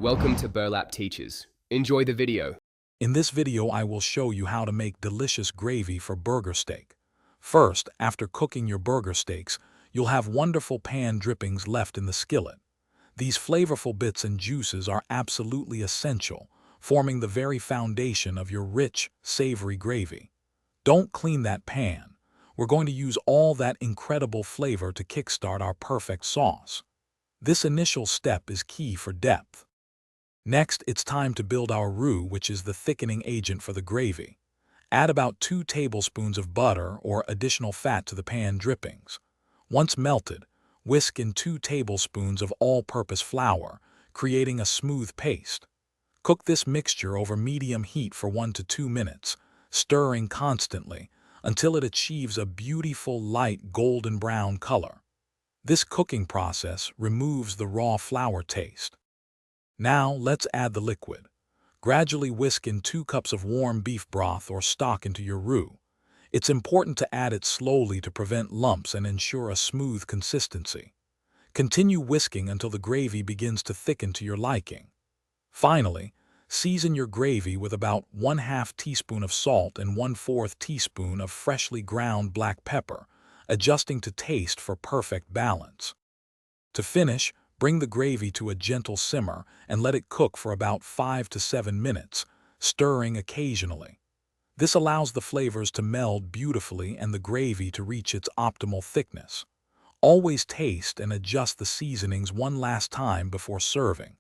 Welcome to Burlap Teachers. Enjoy the video. In this video, I will show you how to make delicious gravy for burger steak. First, after cooking your burger steaks, you'll have wonderful pan drippings left in the skillet. These flavorful bits and juices are absolutely essential, forming the very foundation of your rich, savory gravy. Don't clean that pan. We're going to use all that incredible flavor to kickstart our perfect sauce. This initial step is key for depth. Next, it's time to build our roux, which is the thickening agent for the gravy. Add about 2 tablespoons of butter or additional fat to the pan drippings. Once melted, whisk in 2 tablespoons of all-purpose flour, creating a smooth paste. Cook this mixture over medium heat for 1 to 2 minutes, stirring constantly until it achieves a beautiful light golden brown color. This cooking process removes the raw flour taste. Now, let's add the liquid. Gradually whisk in 2 cups of warm beef broth or stock into your roux. It's important to add it slowly to prevent lumps and ensure a smooth consistency. Continue whisking until the gravy begins to thicken to your liking. Finally, season your gravy with about 1/2 teaspoon of salt and 1/4 teaspoon of freshly ground black pepper, adjusting to taste for perfect balance. To finish, bring the gravy to a gentle simmer and let it cook for about 5 to 7 minutes, stirring occasionally. This allows the flavors to meld beautifully and the gravy to reach its optimal thickness. Always taste and adjust the seasonings one last time before serving.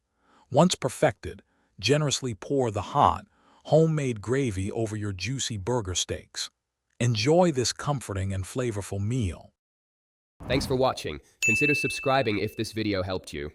Once perfected, generously pour the hot, homemade gravy over your juicy burger steaks. Enjoy this comforting and flavorful meal. Thanks for watching. Consider subscribing if this video helped you.